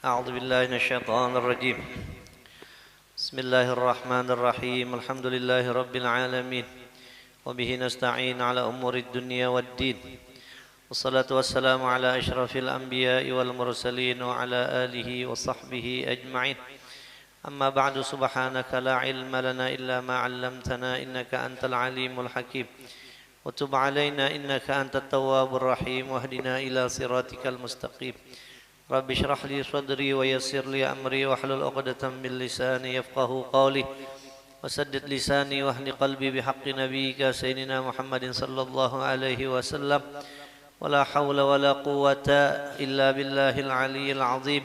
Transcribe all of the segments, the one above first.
أعوذ بالله من الشيطان الرجيم. بسم الله الرحمن الرحيم. الحمد لله رب العالمين وبه نستعين على أمور الدنيا والدين والصلاة والسلام على أشرف الأنبياء والمرسلين وعلى آله وصحبه أجمعين. أما بعد سبحانك لا علم لنا إلا ما علمتنا إنك أنت العليم الحكيم وتب علينا إنك أنت التواب الرحيم واهدنا إلى صراطك المستقيم. رب اشرح لي صدري ويسر لي أمري واحلل عقدة من لساني يفقهوا قولي وسدد لساني واهد قلبي بحق نبيك سيدنا محمد صلى الله عليه وسلم. ولا حول ولا قوة إلا بالله العلي العظيم.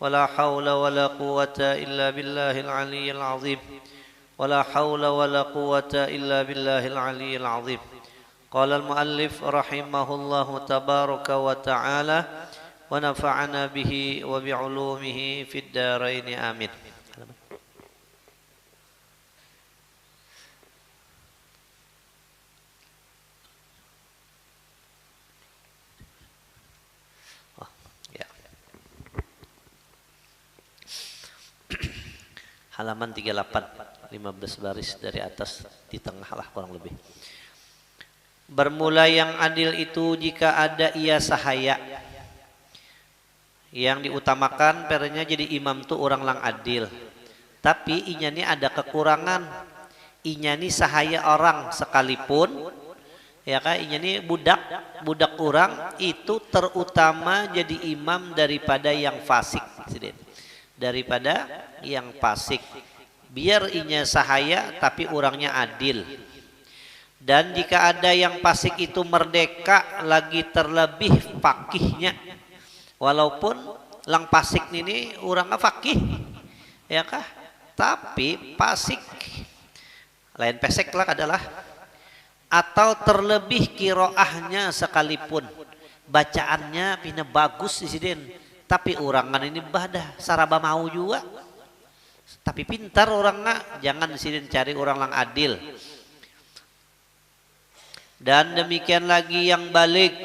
ولا حول ولا قوة إلا بالله العلي العظيم. ولا حول ولا قوة إلا بالله العلي العظيم. قال المؤلف رحمه الله تبارك وتعالى ونفعنا به وبعلومه في الدارين آمين. Halaman 38, 15 baris dari atas di tengah lah kurang lebih. Bermula yang adil itu jika ada ia sahaya. Yang diutamakan pernya jadi imam tuh orang lang adil. Tapi inya ini ada kekurangan. Inya ini sahaya orang sekalipun. Ya kan inya ini budak orang itu terutama jadi imam daripada yang fasik. Daripada yang fasik. Biar inya sahaya tapi orangnya adil. Dan jika ada yang fasik itu merdeka lagi terlebih fakihnya. Walaupun lang fasik ini orangnya fakih. Ya kah? Tapi fasik lain pesek lah adalah atau terlebih kiroahnya sekalipun bacaannya pina bagus di sini. Tapi orangan ini badah saraba mau juga. Tapi pintar orangnya, jangan di sini cari orang lang adil. Dan demikian lagi yang balik.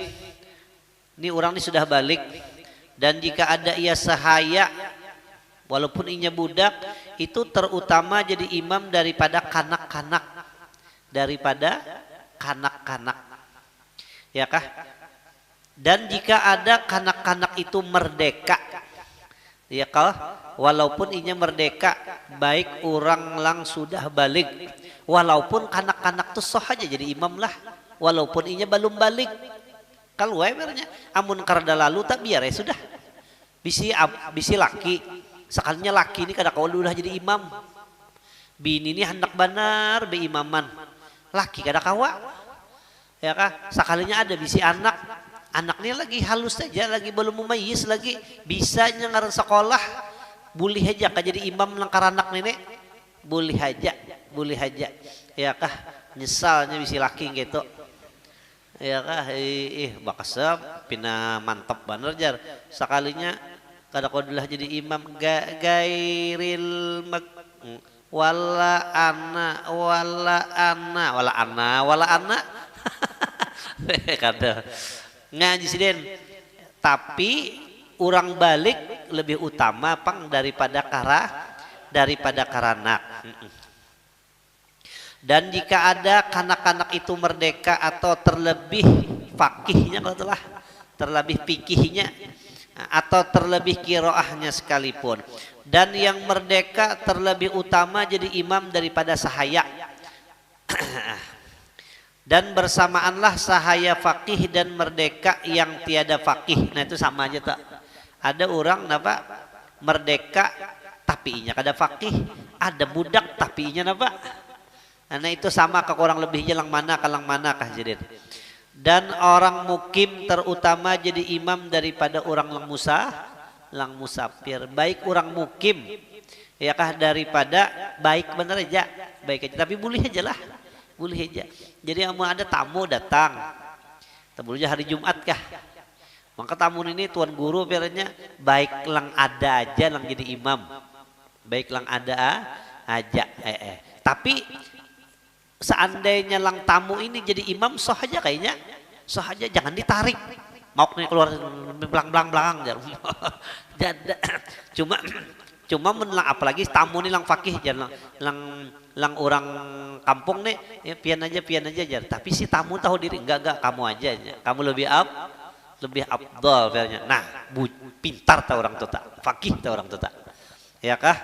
Ini orang ini sudah balik. Dan jika ada ia sahaya, walaupun inya budak, itu terutama jadi imam daripada kanak-kanak. Daripada kanak-kanak. Ya kah? Dan jika ada kanak-kanak itu merdeka, ya kah? Walaupun inya merdeka, baik orang lang sudah balik, walaupun kanak-kanak tuh soh aja jadi imam lah, walaupun inya belum balik. Kalau webernya, amun karda lalu tak biar ya sudah. Bisi laki, sekalinya laki ini kada kau udah jadi imam. Bini ini hendak benar be imaman, laki kada kawa, ya kah? Sekalinya ada bisi anak. Anaknya lagi halus saja, lagi belum mumayyiz lagi, bisa ngaran sekolah, boleh aja kah jadi imam langkar anak nenek, boleh aja, ya kah? Nyesalnya bisa laki gitu, ya kah? Bakasem, pina mantap bener jar, sekalinya kada kodulah jadi imam, gairil wala ana, kada. Ngaji siden, tapi orang balik lebih utama pang daripada karanak. Dan jika ada kanak-kanak itu merdeka atau terlebih fakihnya, kalau telah terlebih fikihnya atau terlebih kiroahnya sekalipun, dan yang merdeka terlebih utama jadi imam daripada sahaya. Dan bersamaanlah sahaya fakih dan merdeka yang tiada fakih. Nah itu sama aja tak. Ada orang napa merdeka tapi inya kada fakih, ada budak tapi inya napa. Nah itu sama ke kurang lebihnya lang mana kah jadi. Dan orang mukim terutama jadi imam daripada orang lang musafir. Baik orang mukim ya kah daripada baik bener aja, baik aja tapi boleh aja lah. Boleh aja. Jadi mau ada tamu datang, tamunya hari Jumat kah? Maka tamu ini tuan guru pernya baik lang ada aja lang jadi imam, baik lang ada aja. Tapi seandainya lang tamu ini jadi imam soh aja kayaknya, soh aja jangan ditarik. mau nih keluar belang jar. Cuma cuma menlang apalagi tamu nih lang fakih jar lang orang kampung nih ya, pian aja jar. Tapi si tamu tahu diri enggak kamu aja nya. Kamu lebih afdal vernya. Nah, pintar ta orang tuh tak, fakih ta orang tuh tak. Ya kah?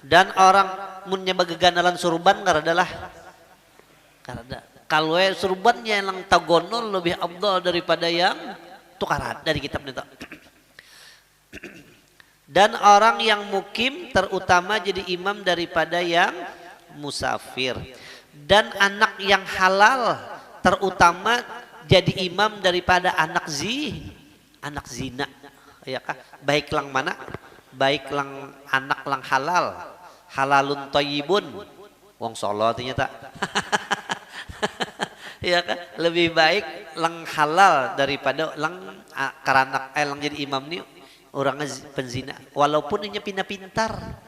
Dan orang munnya bageganalan surban karadalah karada. Kalau surbannya yang tagonol lebih afdal daripada yang tukarat dari kitab itu. Dan orang yang mukim terutama jadi imam daripada yang musafir. Dan anak yang halal terutama jadi imam daripada anak zina. Ya kah? Baik lang mana? Baik lang anak lang halal. Halalun thayyibun. Wong Solo ternyata. Ya kan? Lebih baik lang halal daripada lang karanak lang jadi imam nih orangnya penzina. Walaupun inya pintar.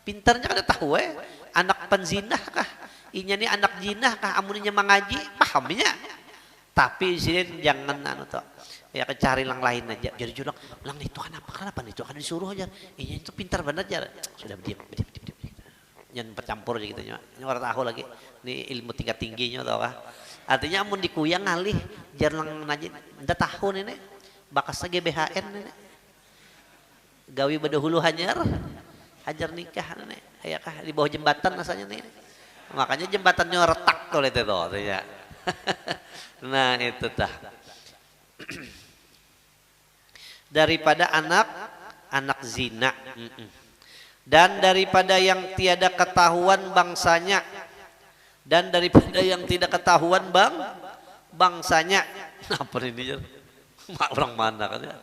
Pintarnya kada tahu anak penzina kah? Inya nih anak jinah kah? Amun inya mengaji pahamnya. Tapi sini jangan anu toh. Ya cari lang lain aja. Jadi julang, lang itu kenapa nih itu kan disuruh aja. Inya itu pintar banget aja. Sudah diam. Jangan bercampur aja gitu nya. Ini orang tahu lagi. Ini ilmu tingkat tingginya tau kah? Artinya amun dikuyang ngalih jarang najin. Entah tahun ini bakasnya GBHN ini. Gawi bedahulu hajar nikah nih. Ya kah di bawah jembatan rasanya nih. Makanya jembatannya retak oleh itu tuh ya. Nah itu tah. Daripada anak zina. Dan daripada yang tiada ketahuan bangsanya. Dan daripada yang tidak ketahuan bangsanya. Apa ini? Orang mana kan ya?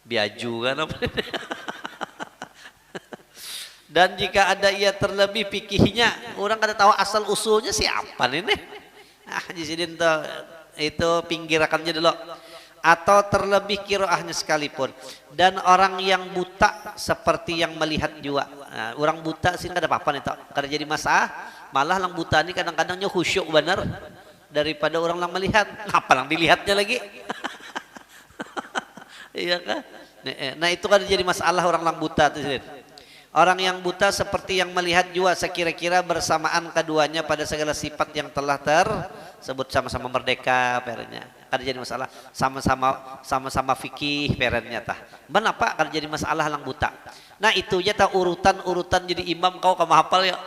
Biaju kan apa ini? Dan jika ada ia terlebih fikihnya, orang kada tahu asal usulnya siapa ini? Di sini itu pinggirakannya dulu. Atau terlebih kiroahnya sekalipun. Dan orang yang buta seperti yang melihat juga. Nah, orang buta sih kada apa-apa nih tak. Kada jadi masalah. Malah lang buta ini kadang-kadangnya khusyuk benar daripada orang lang melihat. Apa lang dilihatnya lagi? Iya kan? Nah itu kan jadi masalah orang lang buta tuh. Orang yang buta seperti yang melihat juga sekira-kira bersamaan keduanya pada segala sifat yang telah tersebut sama-sama merdeka perenya. Kan jadi masalah sama-sama fikih perenya tah. Kenapa kan jadi masalah lang buta? Nah itu aja tah urutan jadi imam kau kamu hafal ya.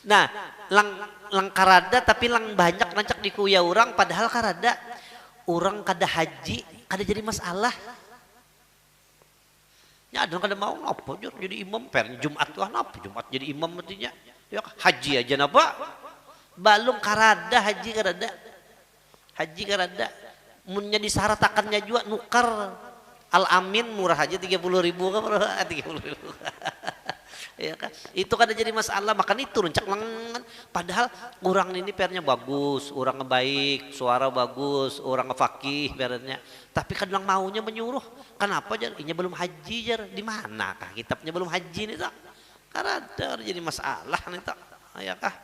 Nah lang karada tapi lang banyak nancak di kuya orang padahal karada orang kada haji kada jadi masalah. Ya ada kada mau ngapa jadi imam per Jumat lah napa Jumat jadi imam mestinya ya haji aja napa balung karada haji karada munnya disaratakannya juga nukar al amin murah aja 30.000 kan 30.000 ya kan itu kada jadi masalah makan itu runcak lengan padahal orang ini pernya bagus orang baik suara bagus orang fakih pernya tapi kadang maunya menyuruh kenapa jar ini belum haji jar di mana kah kitabnya belum haji nih tak karena ada jadi masalah nih tak ya kah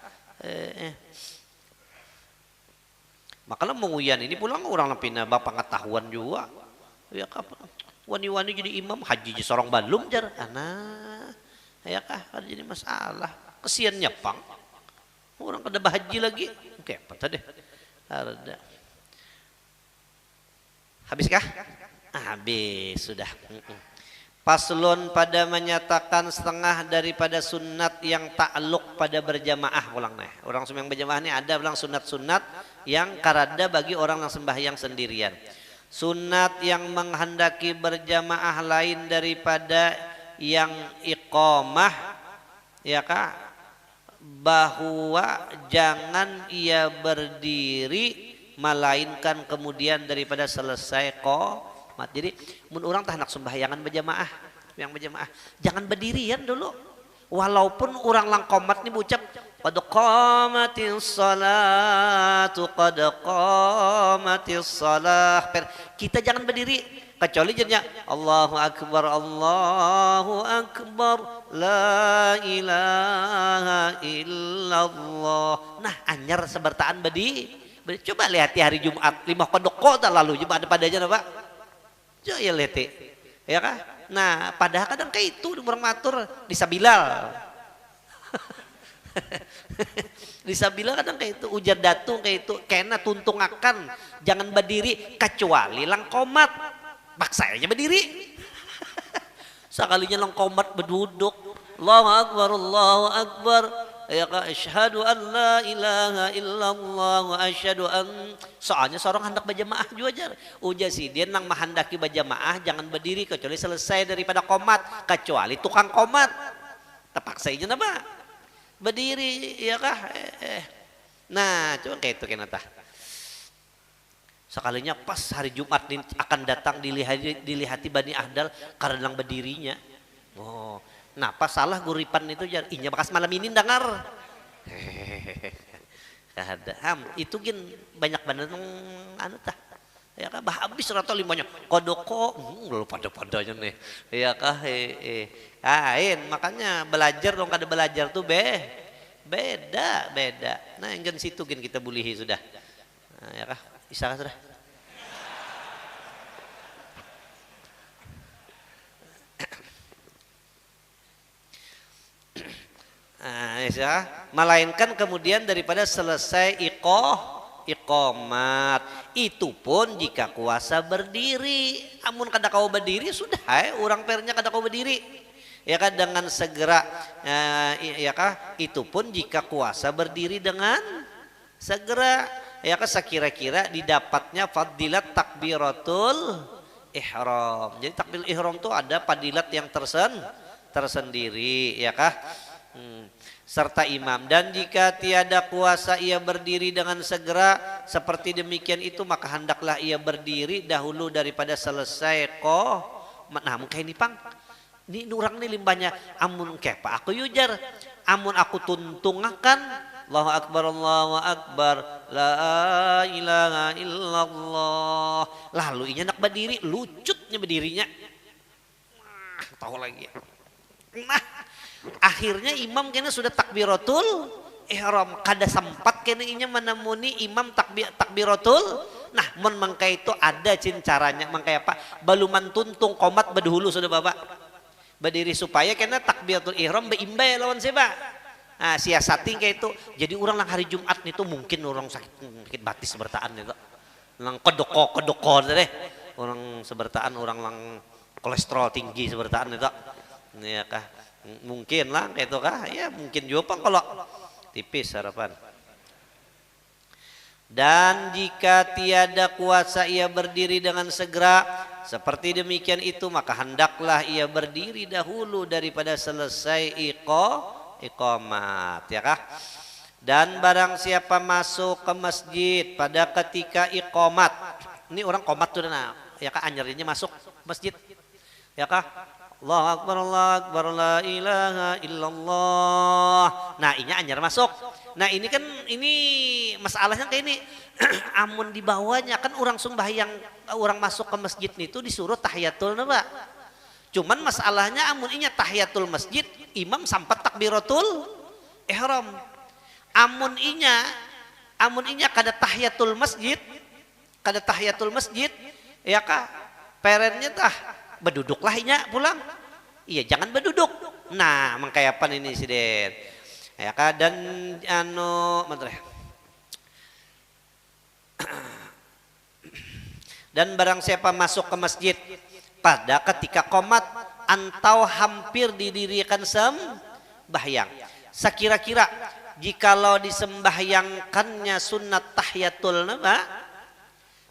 makanya menguyan ini pulang orang lapina bapak pengetahuan juga ya kah wani-wani jadi imam haji seorang balum jar anak ya kah ada jadi masalah kesiannya pang orang kada bahaji lagi oke apa tadi ada habis kah habis sudah paslon pada menyatakan setengah daripada sunat yang takluk pada berjamaah ulang nih orang sembahyang berjamaah ini ada ulang sunat-sunat yang karada bagi orang yang sembahyang sendirian sunat yang menghendaki berjamaah lain daripada yang iqamah ya kak bahwa jangan ia berdiri melainkan kemudian daripada selesai qomat jadi mun orang tak nak sembahyangan berjamaah yang berjamaah jangan berdirian dulu walaupun orang lang qomat nih ucap qad qamatis salatu qad qamatis salah kita jangan berdiri kecuali jadinya Allahu Akbar la ilaha illallah nah anyar sebertaan Coba lihat di hari Jumat 5 kodok tak lalu coba ada padanya Pak. Coba ya lihat ya kan. Nah padahal kadang kayak itu orang matur disabilal. Disabilal kadang kayak itu ujar datung kayak itu kena tuntung akan jangan berdiri kecuali lang komat. Paksa aja berdiri. Sekalinya lang komat berduduk. Allahu Akbar, Allahu Akbar. Ya ka asyhadu an la ilaha illallah wa asyhadu an soalnya seorang hendak berjamaah juga ujar sih dia nang menghendaki berjamaah jangan berdiri kecuali selesai daripada komat kecuali tukang komat terpaksa aja napa berdiri ya kah nah coba kayak itu kenapa sekalinya pas hari Jumat ini akan datang dilihati Bani Ahdal karena nang berdirinya oh nah pas salah guripan itu inya bakas malam ini dengar ada itu gin banyak banget anu tah ya kah habis rata limanya kodoko lu pada-padanya nih ya kah kain makanya belajar dong kada belajar tuh beda nah yang situ gin kita bulihi sudah nah, ya kah isa sudah nah, ya. Melainkan kemudian daripada selesai iqomat itu pun jika kuasa berdiri amun kada kau berdiri sudah orang pernya kada kau berdiri ya kan dengan segera ya kah itu pun jika kuasa berdiri dengan segera ya kan sekira-kira didapatnya fadilat takbiratul ihram jadi takbiratul ihram itu ada fadilat yang tersendiri ya kah serta imam dan jika tiada kuasa ia berdiri dengan segera seperti demikian itu maka hendaklah ia berdiri dahulu daripada selesai nah mungkin ini pang ini orang nih limbahnya amun kepa aku yujar amun aku tuntungakan Allahu Akbar la ilaha illallah lalu inya nak berdiri lucutnya berdirinya tahu lagi nah akhirnya imam kena sudah takbiratul ihram kada sempat kena inya menemuni imam takbiratul nah mun mangkai itu ada caranya mangkai apa baluman tuntung komat berdahulu sudah bapak berdiri supaya kena takbiratul ihram beimbai lawan siapa nah siasati kayak itu jadi orang lang hari Jumat itu mungkin orang sakit batis sebertaan itu lang kodoko deh orang sebertaan orang lang kolesterol tinggi sebertaan itu ya kah mungkin lah kayak itu kah ya mungkin juga pak kalau tipis harapan dan jika tiada kuasa ia berdiri dengan segera seperti demikian itu maka hendaklah ia berdiri dahulu daripada selesai iqamat ya kah dan barang siapa masuk ke masjid pada ketika iqamat ini orang qomat tuh nah ya kah anyarnya masuk masjid ya kah Allahu Akbar la ilaha illallah. Nah ini anyar masuk. Nah ini kan ini masalahnya kayak ini. Amun di bawahnya kan orang sembahyang orang masuk ke masjid itu disuruh tahiyatul Pak. Cuman masalahnya amun inya tahiyatul masjid imam sampai takbiratul ihram. Amun inya kada tahiyatul masjid ya kah perennya tah berduduklah inya pulang iya jangan berduduk nah mengkayapan ini sih Den ya kah dan dan barang siapa masuk ke masjid pada ketika qomat antau hampir didirikan sembahyang sekira-kira jikalau disembahyangkannya sunat tahiyatul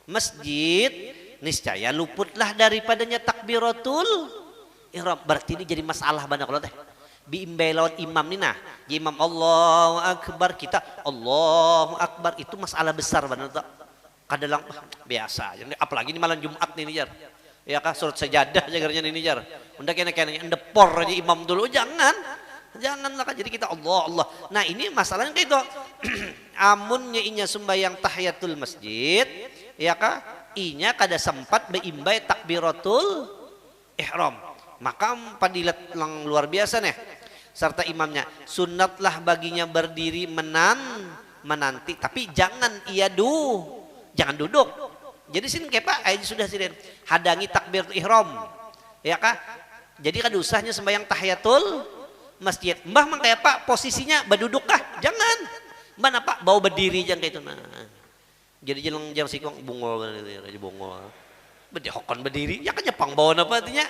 masjid niscaya luputlah daripadanya takbiratul ihram berarti ini jadi masalah banyak loh teh biimbai lawan imam nih nah imam Allahu Akbar kita Allahu Akbar itu masalah besar banget tuh kadang biasa apalagi ini malam Jumat nih jar ya kah surat sajadah jagarnya ini jar unda kena ndepor aja imam dulu janganlah jadi kita Allah nah ini masalahnya kayak itu amunnya inya sembahyang tahiyatul masjid ya kah inya kada sempat beimbai takbiratul ihram maka padilat yang luar biasa nih serta imamnya sunatlah baginya berdiri menanti, tapi jangan jangan duduk. Jadi sini kayak Pak, sudah sini hadangi takbiratul ihram, ya kah? Jadi kan usahanya sembahyang tahiyatul masjid. Mbah mang kayak Pak posisinya berduduk kah? Jangan. Mbah apa? Bawa berdiri jangan kayak itu. Nah, jadi jangan sikong bungol aja bungol. Bedihokon berdiri, ya kan nyepang bawa apa artinya?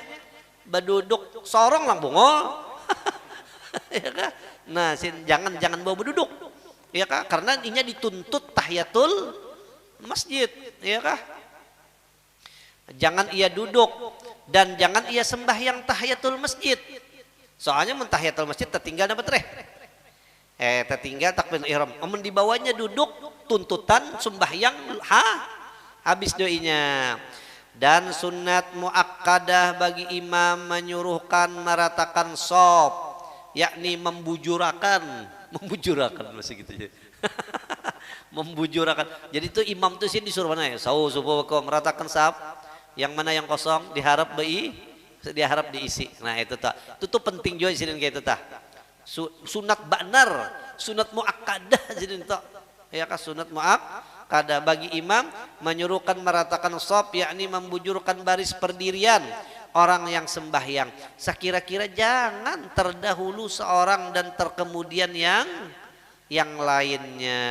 Berduduk sorong lang bungol. Ya kah? Nah, jangan bawa berduduk. Ya kah? Karena inya dituntut tahiyatul masjid, ya kah? Jangan ia duduk dan jangan ia sembahyang tahiyatul masjid. Soalnya mentahiyatul masjid tertinggal apa treh? Tertinggal takbiratul ihram. Amun dibawanya duduk tuntutan sembahyang habis doinya. Dan sunat muakkadah bagi imam menyuruhkan meratakan shaf, yakni membujurakan masih gitu ya. Membujurakan. Jadi itu imam tuh sini disuruh mana ya? Meratakan shaf, yang mana yang kosong diharap diisi. Nah itu tuh penting juga di sini kayak itu tah. Sunat benar, sunat muakkadah jadi itu. Ya kan sunat muakkadah bagi imam menyuruhkan meratakan shaf, yakni membujurkan baris perdirian orang yang sembahyang. Sekira-kira jangan terdahulu seorang dan terkemudian yang lainnya.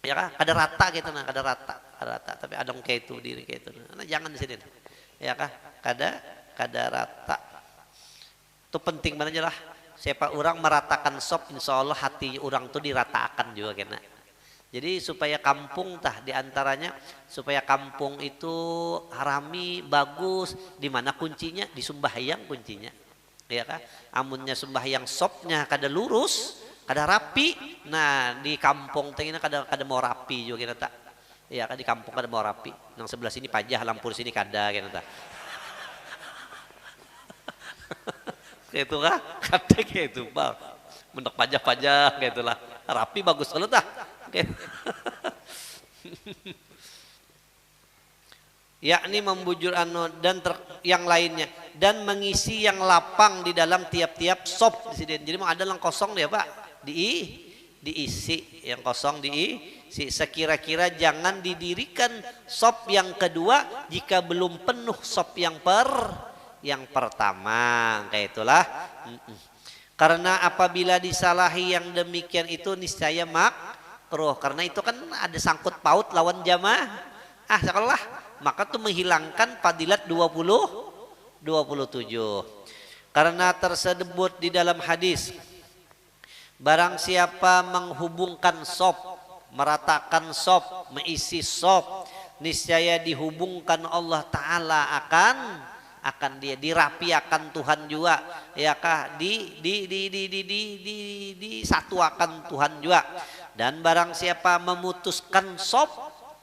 Ya kan ada rata gitu nah, ada rata tapi ada kayak itu diri kayak itu. Nah, jangan di sini. Ya kan kada rata. Itu penting banget lah. Siapa orang meratakan shaf, insya Allah hati orang tuh diratakan juga kena. Jadi supaya kampung diantaranya supaya kampung itu harami bagus. Di mana kuncinya? Di sembahyang kuncinya. Ya kan? Amunnya sembahyang shafnya kada lurus, kada rapi. Nah di kampung tengina kada mau rapi juga kena tak. Ya kan di kampung kada mau rapi. Yang sebelah sini pajah, lampu sini kada kena tak. Kayak itu kah? Kata kayak itu bang, mendak pajak kayak itulah rapi bagus kalau tah. Yakni membujur dan yang lainnya dan mengisi yang lapang di dalam tiap-tiap shaf. Jadi mau ada yang kosong dia Pak, diisi yang kosong diisi. Sekira-kira jangan didirikan shaf yang kedua jika belum penuh shaf yang pertama, kayak itulah. Karena apabila disalahi yang demikian itu niscaya makruh, karena itu kan ada sangkut paut lawan jamaah. Sekolah maka itu menghilangkan fadilat 27. Karena tersebut di dalam hadis, barang siapa menghubungkan shaf, meratakan shaf, mengisi shaf, niscaya dihubungkan Allah Ta'ala akan dia dirapiakan Tuhan juga, ya kah disatuakan Tuhan juga. Dan barang siapa memutuskan shaf,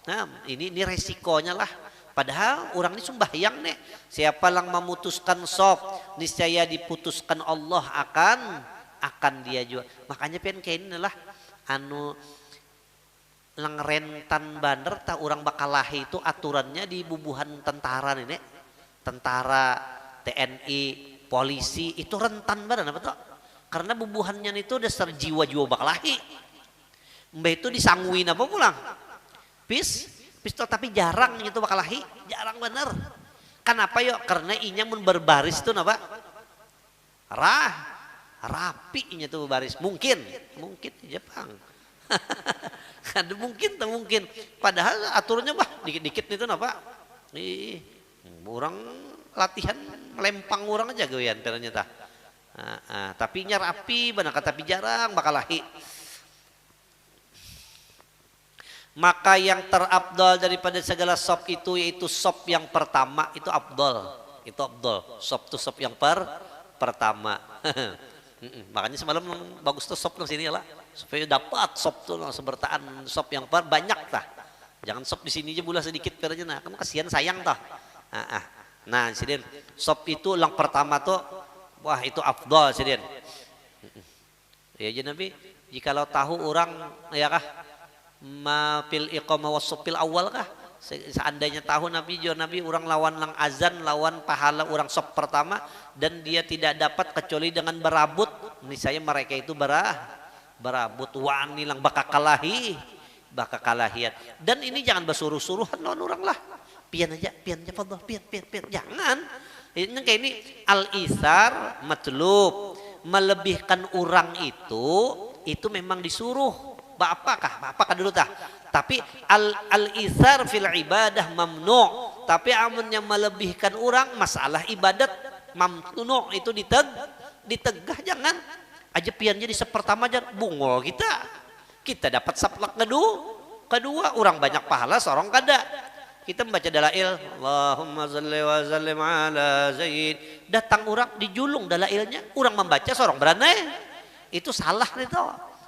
nah ini resikonya lah. Padahal orang ini sembahyang nih. Siapa yang memutuskan shaf, niscaya diputuskan Allah akan dia juga. Makanya pengen kayak ini lah lang rentan bandar tak orang bakalahi itu aturannya di bubuhan tentara nih. Tentara, TNI, polisi itu rentan badan apa tuh? Karena bubuhannya itu udah serjiwa-jiwa bakalahi. Mbak itu disangguin apa pulang? Pistol tapi jarang itu bakalahi, jarang bener. Kenapa yuk? Karena inya mun berbaris tuh napa? Rapi inya tuh berbaris. Mungkin di Jepang. Ada mungkin. Padahal aturannya dikit-dikit itu napa? Orang latihan melempang orang aja goyan ternyata. Tapi nya rapi benar tapi jarang bakalahi. Maka yang terabdal daripada segala shaf itu yaitu shaf yang pertama itu abdal. Shaf itu shaf yang pertama. Makanya semalam bagus tuh shaf di sini lah supaya dapat shaf tuh sebertaan shaf yang banyak tah. Jangan shaf di sini aja bola sedikit pernya nah, kamu kasihan sayang tah. Nah, sidin shaf itu yang pertama tuh wah itu afdal sidin. Ya jadi Nabi jikalau tahu orang ya kah mafil iqamah wasopil awal kah seandainya tahu Nabi orang lawan lang azan lawan pahala orang shaf pertama dan dia tidak dapat kecuali dengan berabut niscaya mereka itu berabut wani lang baka kalahian. Dan ini jangan bersuruh-suruhan lawan orang lah. Pian aja, fadhah, pian. Jangan. Ini kayak ini al-isar matlub. Melebihkan orang itu memang disuruh. Apakah dulu tah? Tapi al-isar fil ibadah mamnu'. Tapi amunnya melebihkan orang masalah ibadat mamnu' itu ditegah jangan. Aja pian jadi sepertama aja bungol kita dapat saplak kedua orang banyak pahala seorang kada kita membaca dalail Allahumma shalli wa sallim ala zaid datang orang dijulung dalailnya orang membaca seorang berana itu salah itu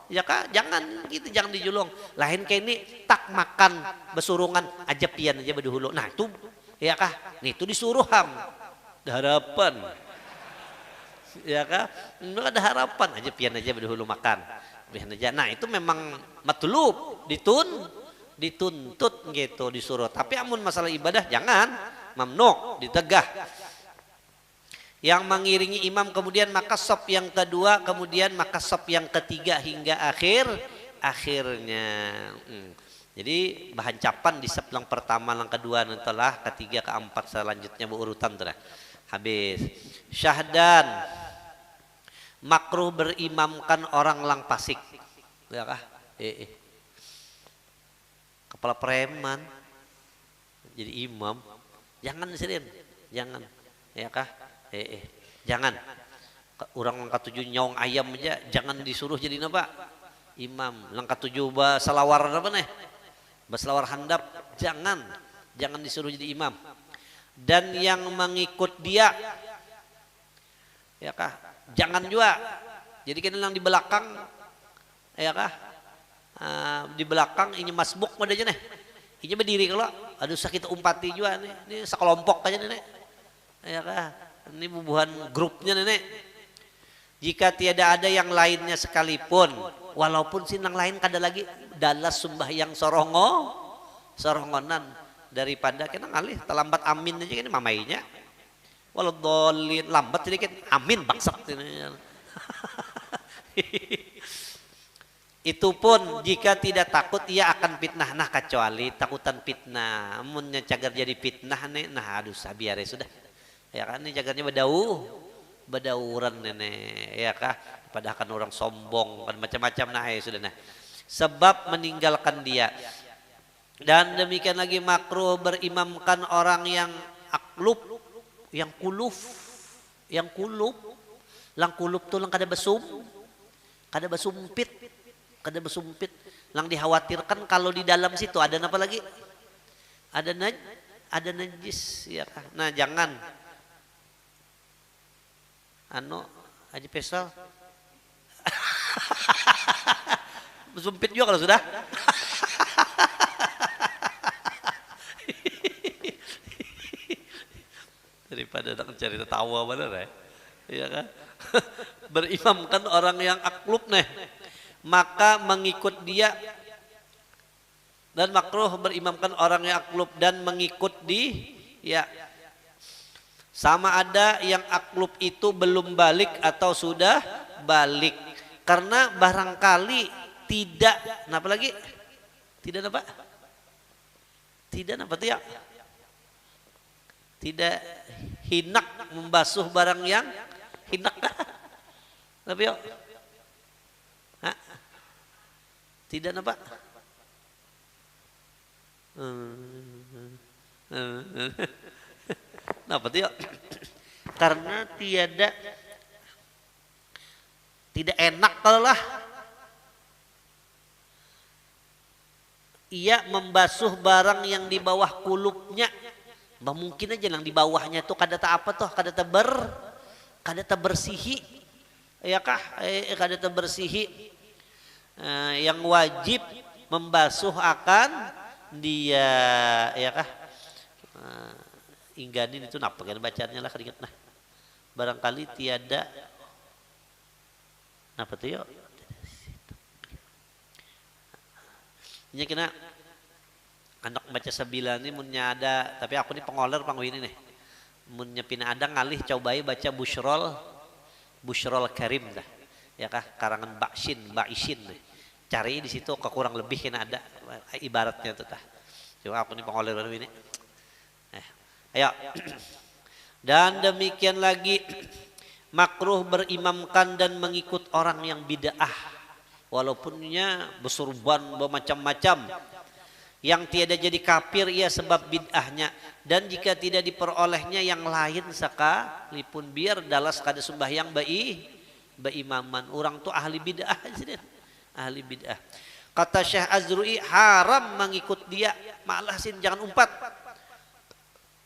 ya kah jangan gitu jangan dijulung lain kayak ini tak makan besurungan aja pian aja berdahulu nah itu ya kah itu disuruh harapan ya kah itu ada harapan aja pian aja berdahulu makan pian aja nah itu memang matlub dituntut gitu disuruh tapi amun masalah ibadah jangan mamnu ditegah yang mengiringi imam kemudian maka sop yang kedua kemudian maka sop yang ketiga hingga akhirnya jadi bahan capan di sop yang pertama yang kedua nantilah ketiga keempat selanjutnya berurutan tuh habis syahdan makruh berimamkan orang lang pasik ya kah kepala preman jadi imam jangan disediin jangan ya kah jangan orang langkah 7 nyong ayam aja jangan disuruh jadi apa imam langkah 7 selawar apa nih selawar handap jangan disuruh jadi imam dan yang mengikut dia ya kah jangan juga jadi kan yang di belakang ya kah di belakang ini masbuk modanya nih ini berdiri kalau aduh sakit umpati juga nih ini sekelompok aja nih ya kah ini bubuhan grupnya nenek jika tiada ada yang lainnya sekalipun walaupun sinang lain kada lagi dalas sembahyang sorongonan daripada kena ngalih terlambat amin aja ini mamainya walau dolin lambat sedikit amin bangsat itu pun jika tidak takut ia akan fitnah nah kecuali takutan fitnah amunnya cagar jadi fitnah nih nah aduh sabiar ya sudah ya kan ini jagarnya bedauran nenek ya kah padahal kan orang sombong kan macam-macam nah ya sudah nah sebab meninggalkan dia dan demikian lagi makruh berimamkan orang yang aklub yang kuluf lang kulub tuh lang kada besumpit lang dikhawatirkan kalau di dalam situ ada apa lagi ada najis ya kah nah jangan aja pesal sumpit juga kalau sudah daripada nak cari tawa benar ya kan berimamkan orang yang aklub nih maka mengikut dia dan makruh berimamkan orang yang aklub dan mengikut di ya sama ada yang aklub itu belum balik atau sudah balik karena barangkali tidak apa lagi tidak apa tuh ya tidak hinak membasuh barang yang hinak tapi yuk tidak apa Kenapa tuh ya? Karena tidak enak kalau lah ia membasuh barang yang di bawah kulupnya. Mungkin aja yang di bawahnya tuh kada apa tuh kada bersihi ya kah kada bersihi yang wajib membasuh akan dia ya kah ingganin itu napa kan bacanya lah keringet nah barangkali tiada napa tuh yuk ini kena anak baca sabila ini munnya ada tapi aku ini pengoler pangwin ini munnya pina ada ngalih cobai baca busyrol karim dah ya kah, karangan Baisin. Cari di situ kurang lebih kena ada ibaratnya tuh tah. Coba aku nih pengoler baru ini. Ayo. Dan demikian lagi makruh berimamkan dan mengikut orang yang bid'ah, walaupunnya bersurban bermacam-macam, yang tiada jadi kafir ia sebab bid'ahnya, dan jika tidak diperolehnya yang lain sekalipun biar dalas kada sembahyang beimaman. Orang tuh ahli bid'ah, ahli bid'ah. Kata Syekh Azrui, haram mengikut dia, malah jangan umpat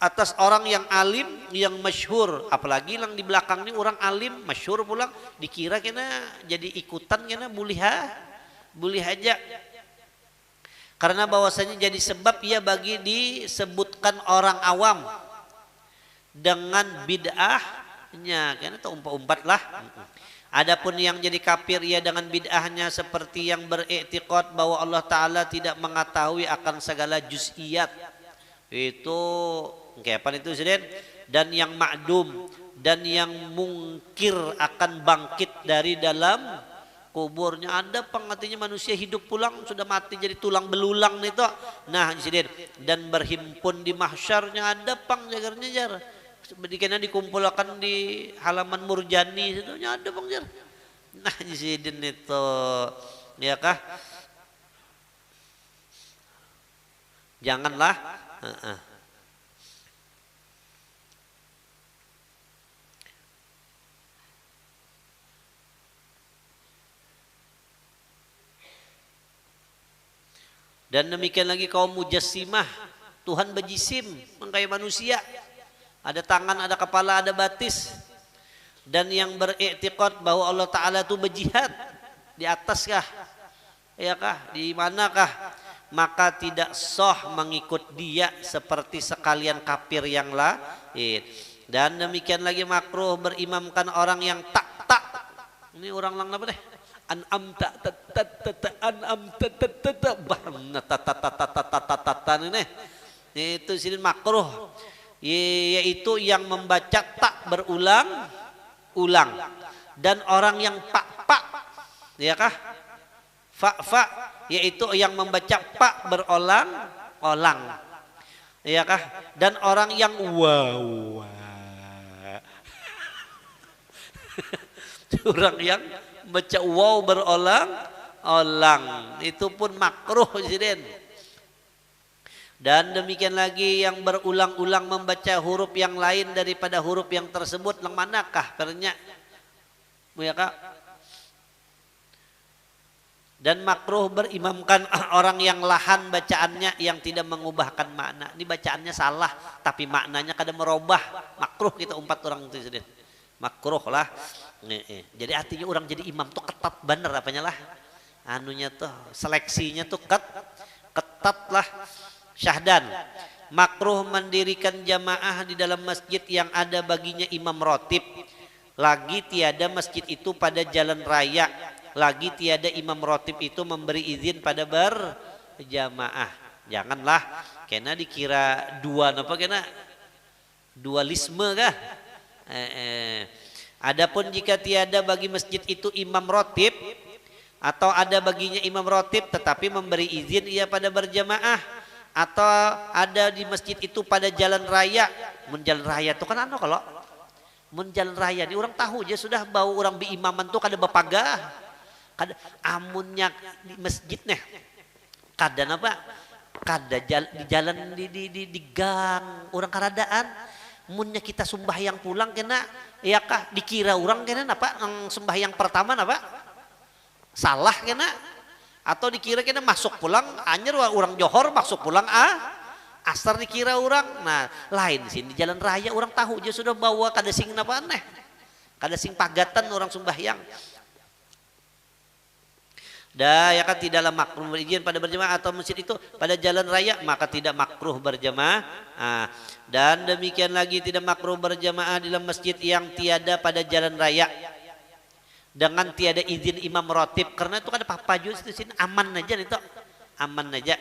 atas orang yang alim yang masyhur, apalagi yang di belakang ini orang alim masyhur pulang, dikira kena jadi ikutan kena boleh aja, karena bahwasanya jadi sebab ia bagi disebutkan orang awam dengan bid'ahnya, kena tuh umpat lah. Adapun yang jadi kafir ia dengan bid'ahnya seperti yang beriktikad bahwa Allah Ta'ala tidak mengetahui akan segala juz'iyat, itu kayak apa itu Siden, dan yang ma'dum, dan yang mungkir akan bangkit dari dalam kuburnya. Ada pengertiannya manusia hidup pulang sudah mati jadi tulang belulang itu. Nah Siden, dan berhimpun di mahsyarnya ada jagarnya jar. Dikena dikumpulkan di halaman Murjani situ ada jar. Nah Siden itu ya kah? Janganlah dan demikian lagi kaum mujassimah, Tuhan berjisim mengkayak manusia, ada tangan, ada kepala, ada batis, dan yang beriktikad bahwa Allah Ta'ala itu berjihad di atas kah, ya kah, di manakah, maka tidak sah mengikut dia seperti sekalian kafir yang lain. Dan demikian lagi makruh berimamkan orang yang tak. Ini orang lang apa deh? Itu sini makruh, yaitu yang membaca tak berulang-ulang, dan orang yang pak, ya kah, fa, yaitu yang membaca pak berulang-ulang, ya kah, dan orang yang wow, orang yang baca wow berulang-ulang itu pun makruh Presiden. Dan demikian lagi yang berulang-ulang membaca huruf yang lain daripada huruf yang tersebut, yang manakah pernya, ya kak? Dan makruh berimamkan orang yang lahan bacaannya yang tidak mengubahkan makna. Ini bacaannya salah tapi maknanya kadang merubah, makruh kita umpat orang itu Presiden. Makruh lah. Jadi artinya orang jadi imam tuh ketat bener apanya lah, anunya tuh seleksinya tuh ketat lah. Syahdan, makruh mendirikan jamaah di dalam masjid yang ada baginya imam rotib, lagi tiada masjid itu pada jalan raya, lagi tiada imam rotib itu memberi izin pada berjamaah. Janganlah kena dikira dualisme kah? Adapun jika tiada bagi masjid itu imam rotib, atau ada baginya imam rotib tetapi memberi izin ia pada berjamaah, atau ada di masjid itu pada jalan raya. Jalan raya itu kan kalau jalan raya ini orang tahu aja sudah bau orang biimaman tuh kada bapagah, kada amunnya di masjidnya kada apa, kada di jalan di gang orang karadaan. Munnya kita sembahyang pulang kena, ya kah, dikira orang kena apa sembahyang pertama apa salah kena, atau dikira kena masuk pulang anjir orang johor masuk pulang asar dikira orang. Nah lain sini di jalan raya orang tahu aja sudah bawa kada sing apa aneh, kada sing pagatan orang sembahyang. Ya kan tidaklah makruh berizin pada berjamaah atau masjid itu pada jalan raya, maka tidak makruh berjamaah. Dan demikian lagi tidak makruh berjamaah di dalam masjid yang tiada pada jalan raya dengan tiada izin imam rotib, karena itu kan ada papaju di sini aman aja itu, aman aja.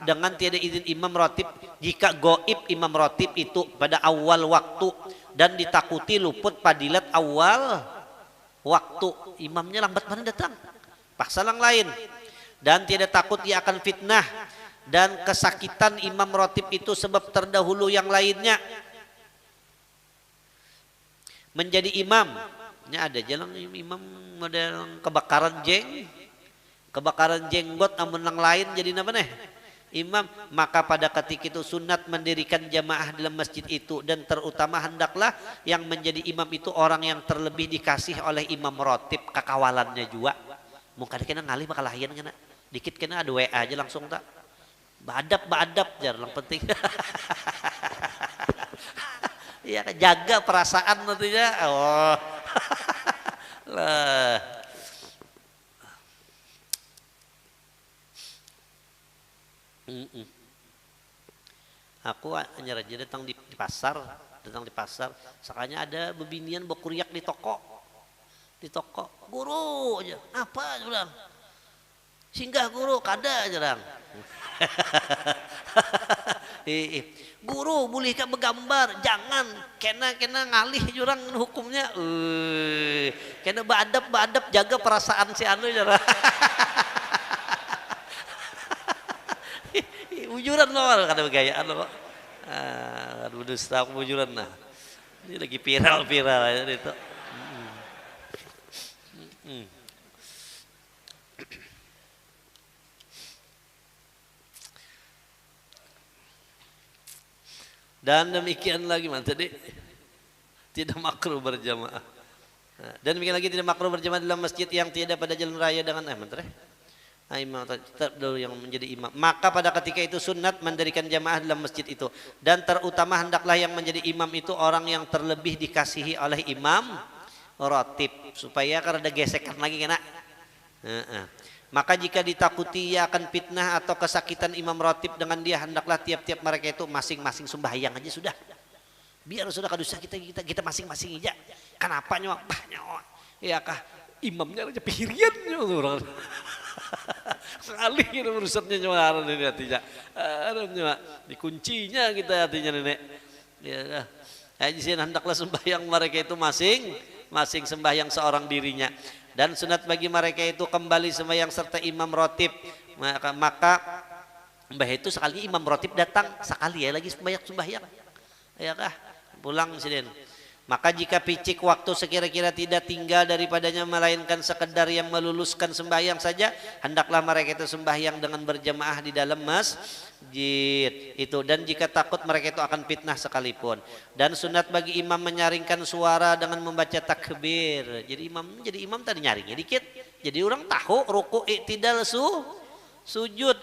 dengan tiada izin imam ratib jika goib imam ratib itu pada awal waktu dan ditakuti luput padilat awal waktu, imamnya lambat mana datang, paksa yang lain, dan tidak takut ia akan fitnah dan kesakitan imam ratib itu sebab terdahulu yang lainnya menjadi imam. Nya ada jalan imam model kebakaran jenggot amun yang lain jadi apa nih imam, maka pada ketika itu sunat mendirikan jamaah dalam masjid itu, dan terutama hendaklah yang menjadi imam itu orang yang terlebih dikasih oleh imam ratib kakawalannya juga. Mungkin kena ngalih bakal lahian kena dikit kena ada WA aja langsung tak badap jar yang penting. Iya, jaga perasaan nantinya. Oh. Lah. Aku hanya aja datang di pasar, sakanya ada bebinian bokuriak di toko, guru aja, apa bilang, singgah guru, kada aja guru boleh kan bergambar, jangan kena ngalih jurang hukumnya, kena badap jaga perasaan si anu jurang. Bujuran loh kada begayaan loh. Aduh dusta aku bujuran nah. Ini lagi viral aja itu. Dan demikian lagi man tadi tidak makruh berjamaah. Dan demikian lagi tidak makruh berjamaah dalam masjid yang tiada pada jalan raya dengan imam yang menjadi imam. Maka pada ketika itu sunat mendirikan jamaah dalam masjid itu, dan terutama hendaklah yang menjadi imam itu orang yang terlebih dikasihi oleh imam ratib, supaya karena ada gesekan lagi kena. Maka jika ditakuti ia akan fitnah atau kesakitan imam ratib dengan dia, hendaklah tiap-tiap mereka itu masing-masing sembahyang aja sudah. Biar sudah kadusah kita masing-masing aja. Kenapa nyawa? Ya kah imamnya aja pihirian orang. Sekali kita urusannya nyawa ini hatinya. Nyawa dikuncinya kita hatinya nenek. Ya, sih hendaklah sembahyang mereka itu masing sembahyang seorang dirinya. Dan sunat bagi mereka itu kembali sembahyang serta imam ratib. Maka mbah itu sekali imam ratib datang sekali ya lagi sembahyang. Ya kah? Pulang sini. Maka jika picik waktu sekira-kira tidak tinggal daripadanya melainkan sekedar yang meluluskan sembahyang saja, hendaklah mereka itu sembahyang dengan berjamaah di dalam masjid itu. Dan jika takut mereka itu akan fitnah sekalipun. Dan sunat bagi imam menyaringkan suara dengan membaca takbir. Jadi imam tadi nyaringnya dikit. Jadi orang tahu ruku' i'tidal sujud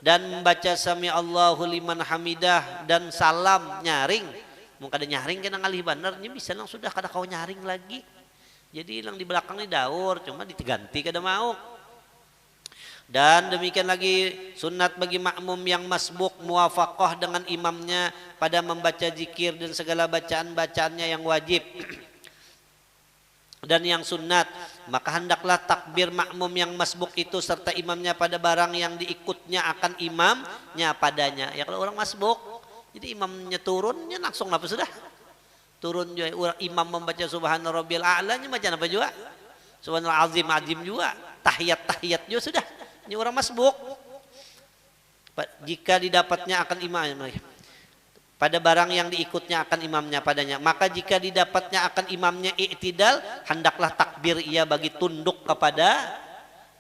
dan membaca sami Allahu liman hamidah dan salam nyaring. Mau kada nyaring kena ngalih bandarnya bisa lang sudah kada kau nyaring lagi. Jadi yang di belakang ini daur cuma diganti kada mau. Dan demikian lagi sunat bagi makmum yang masbuk muwafaqah dengan imamnya pada membaca zikir dan segala bacaan-bacaannya yang wajib. Dan yang sunat, maka hendaklah takbir makmum yang masbuk itu serta imamnya pada barang yang diikutnya akan imamnya padanya. Ya kalau orang masbuk, jadi imamnya turunnya langsung apa sudah? Turun juga imam membaca subhana rabbiyal a'lanya macam apa juga? Subhanallah azim juga. Tahiyat juga sudah. Ini orang masbuk. Jika didapatnya akan imamnya pada barang yang diikutnya akan imamnya padanya, maka jika didapatnya akan imamnya i'tidal, hendaklah takbir ia bagi tunduk kepada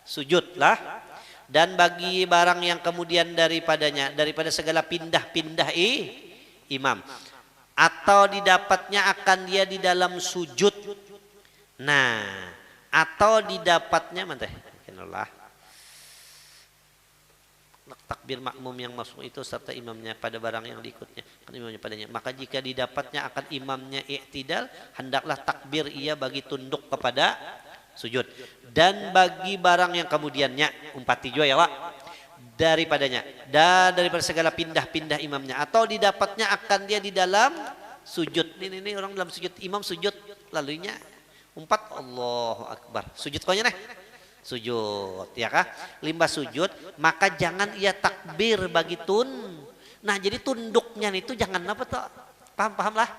sujudlah. Dan bagi barang yang kemudian daripadanya, daripada segala pindah-pindah imam, atau didapatnya akan dia di dalam sujud. Nah, atau didapatnya manteh takbir makmum yang masuk itu serta imamnya pada barang yang diikutnya kan imamnya padanya, maka jika didapatnya akan imamnya i'tidal, hendaklah takbir ia bagi tunduk kepada sujud. Dan bagi barang yang kemudiannya umpati juga ya Pak, daripadanya dan daripada segala pindah-pindah imamnya, atau didapatnya akan dia di dalam sujud. Ini orang dalam sujud, imam sujud lalunya umpat Allahu Akbar, sujud konya nih Sujud, ya kah? Limbah sujud, maka jangan ia takbir bagi Nah, jadi tunduknya itu jangan apa toh? Paham lah.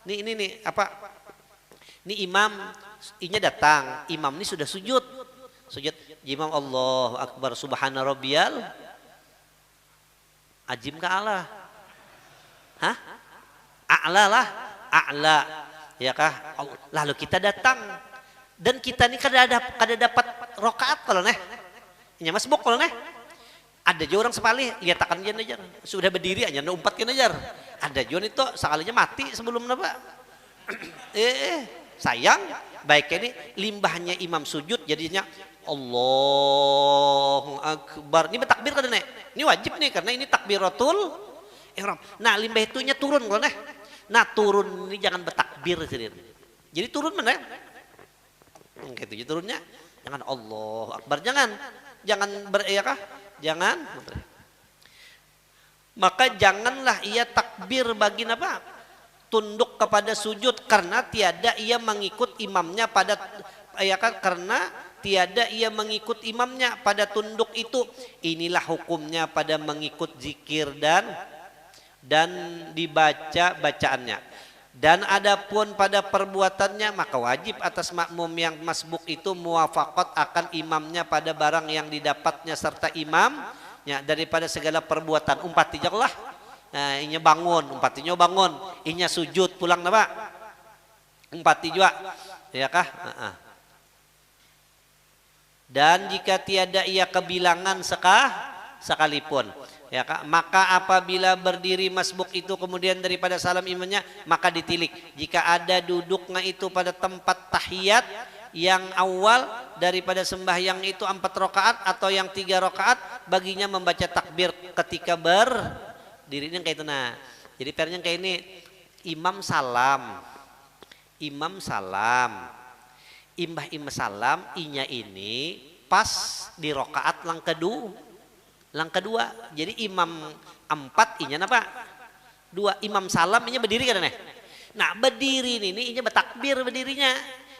Nih apa? Ini imam, inya datang, imam ini sudah sujud. Sujud, imam Allahu Akbar subhana rabbiyal azim ka Allah. Hah? A'la lah, a'la. Ya kah? Lalu kita datang dan kita ini kada dapat rokaat kalau neh. Nya masbuk kalau neh. Ada juga orang sepali lihat akan dia najar. Sudah berdiri aja umpat ke najar. Ada juga itu sekalinya mati sebelum apa? Sayang baik ini limbahnya imam sujud jadinya Allahu Akbar. Ini bertakbir kan nek? Ini wajib nih karena ini takbiratul ihram. Nah, limbah itunya turun kalau nek. Nah, turun ini jangan bertakbir sendiri. Jadi turun mana? Kayak itu turunnya jangan Allahu Akbar, jangan kah? Jangan. Maka janganlah ia takbir bagi apa? Tunduk kepada sujud karena tiada ia mengikut imamnya pada karena tiada ia mengikut imamnya pada tunduk itu. Inilah hukumnya pada mengikut zikir dan dibaca bacaannya. Dan adapun pada perbuatannya maka wajib atas makmum yang masbuk itu muwafaqat akan imamnya pada barang yang didapatnya serta imamnya daripada segala perbuatan. Umpat tijaklah. Nah, inya bangun, umpatinya bangun, inya sujud pulang na, Pak. Umpati juga. Ya kah? Dan jika tiada ia kebilangan sekalipun, ya kak, maka apabila berdiri masbuk itu kemudian daripada salam imamnya maka ditilik. Jika ada duduknya itu pada tempat tahiyat yang awal daripada sembahyang itu 4 rakaat atau yang 3 rakaat, baginya membaca takbir ketika berdirinya kayak itu. Nah, jadi pernya kayak ini, imam salam, imam salam, inya ini pas di rakaat lang kedua. Jadi imam 4 inya apa? 2. Imam salam inya berdiri kan nih. Nah, berdiri ini inya bertakbir berdirinya.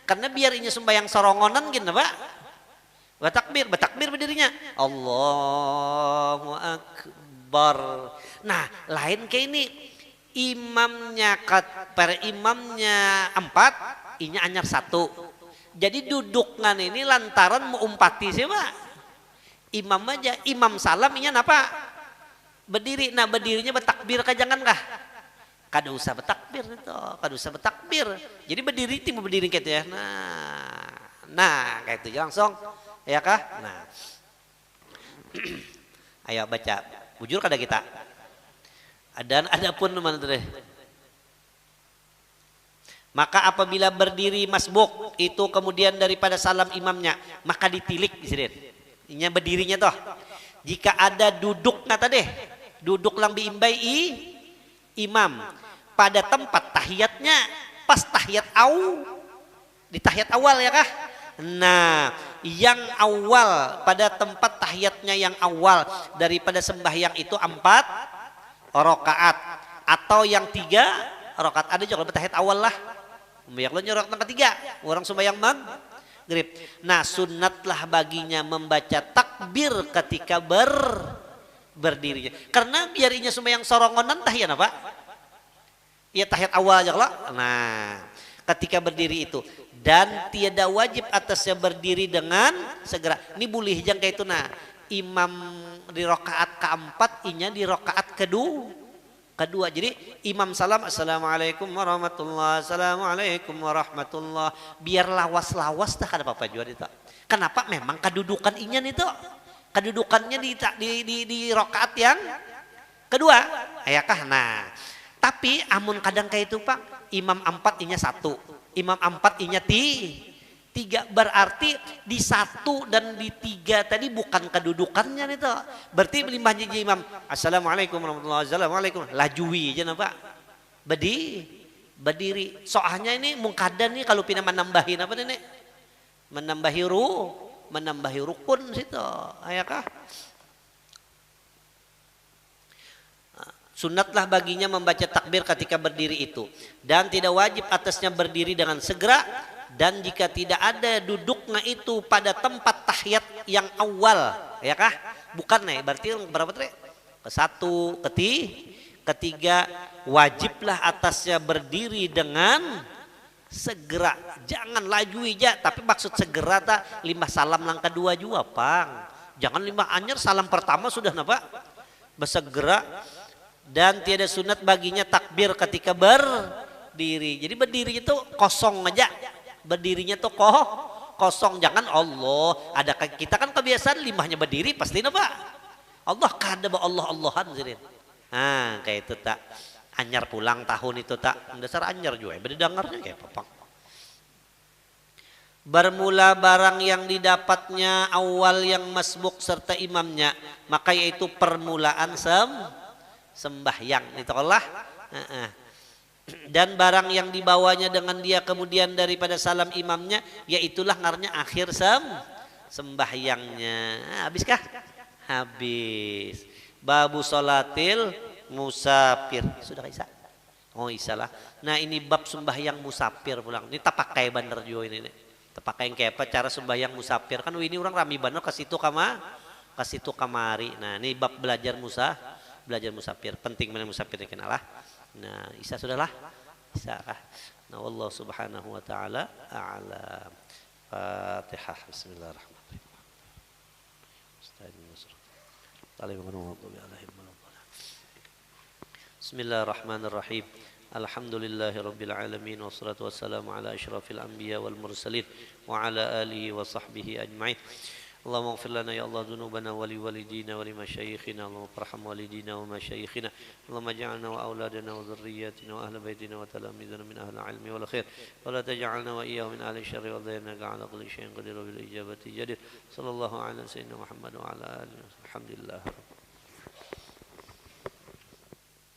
Karena biar inya sembahyang sorongonan gitu, Pak. Bertakbir berdirinya. Allahu Akbar. Nah, lain kayak ini imamnya 4, inya anyar 1. Jadi duduknya ini lantaran mau umpati sih, Pak. Imam aja, imam salam inya apa? Berdiri. Nah, berdirinya bertakbir kah jangan kah? Kada usah bertakbir itu, kada usah bertakbir. Jadi berdiri timur berdiri gitu ya. Nah, kayak itu langsung, ya kah? Nah, ayo baca, bujur kada kita. Dan ada pun mana deh. Maka apabila berdiri masbuk itu kemudian daripada salam imamnya, maka ditilik di sini. Inya berdirinya toh. Jika ada duduk kata deh, duduk lang biimbai imam pada tempat tahiyatnya, pas tahiyat di tahiyat awal ya kah? Nah, yang awal pada tempat tahiyatnya yang awal daripada sembahyang itu 4 rakaat atau yang 3 rakaat. Ada juga tahiyat awal lah. Sembahyang rakaat ketiga, orang sembahyang maghrib. Nah, sunatlah baginya membaca takbir ketika berdirinya. Karena biarinya sembahyang sorongonan tahiyat apa? Ya tahiyat awal aja lah. Nah, ketika berdiri itu dan tiada wajib atasnya berdiri dengan segera. Ini boleh jang kayak itu. Nah, imam di rakaat keempat, inya di rakaat kedua. Jadi imam salam assalamualaikum warahmatullah, assalamualaikum warahmatullah, biar lawas-lawas dah kada apa-apa juga itu. Kenapa? Memang kedudukan inya itu, kedudukannya di rakaat yang kedua, ayakah? Nah, tapi amun kadang kayak itu Pak, imam 4 inya 1, imam 4 inya 3, berarti di 1 dan di 3 tadi bukan kedudukannya nih toh. Berarti limbahnya imam assalamualaikum warahmatullahi wabarakatuh, assalamualaikum, lajui aja napa? Berdiri. Soalnya ini mungkadan nih kalau pina menambahin apa nih? Menambahi rukun situ. Ayakah? Sunatlah baginya membaca takbir ketika berdiri itu dan tidak wajib atasnya berdiri dengan segera dan jika tidak ada duduknya itu pada tempat tahiyat yang awal, ya kah? Bukan nih, berarti berapa tadi? Satu, ketiga wajiblah atasnya berdiri dengan segera, jangan laju aja, tapi maksud segera tak lima salam lang kedua juga pang, jangan lima anyar salam pertama sudah napa bersegera. Dan tiada sunat baginya takbir ketika berdiri. Jadi berdiri itu kosong aja. Berdirinya tuh kosong. Jangan Allah. Ada kita kan kebiasaan limahnya berdiri pasti apa? Allah kada Allahan sirin. Nah, kayak itu tak. Anyar pulang tahun itu tak. Dasar anyar juga. Berdengarnya kayak apa? Bermula barang yang didapatnya awal yang masbuk serta imamnya, maka yaitu permulaan sembahyang itu Allah. Dan barang yang dibawanya dengan dia kemudian daripada salam imamnya, yaitulah ngarnya akhir sembahyangnya. Habiskah? Habis. Babu sholatil musafir. Sudah Isa? Oh Isa lah. Nah ini bab sembahyang musafir pulang. Ini tak pakai bener juga ini. Tak pakai yang kayak apa cara sembahyang musafir. Kan ini orang rami bener ke situ kamari. Nah ini bab belajar musafir, penting mana musafir ini lah. Nah, Isa sudahlah. Isa kah? Nah, Allah Subhanahu wa taala a'lam. Fatihah. Bismillahirrahmanirrahim. Bismillahirrahmanirrahim. Alhamdulillahirabbil alamin wassalatu wassalamu ala asyrafil anbiya wal mursalin wa ala alihi wa sahbihi ajmain. اللهم اغفر لنا يا الله ذنوبنا ولوالدينا ولمشايخنا اللهم ارحم والدينا ومشايخنا اللهم اجعلنا واولادنا وذرياتنا واهل بيتنا وتلاميذنا من اهل العلم والخير ولا تجعلنا واياهم من اهل الشر والضير انك على كل شيء قدير وبالاجابه جدير صلى الله على سيدنا محمد وعلى اله وصحبه الحمد لله.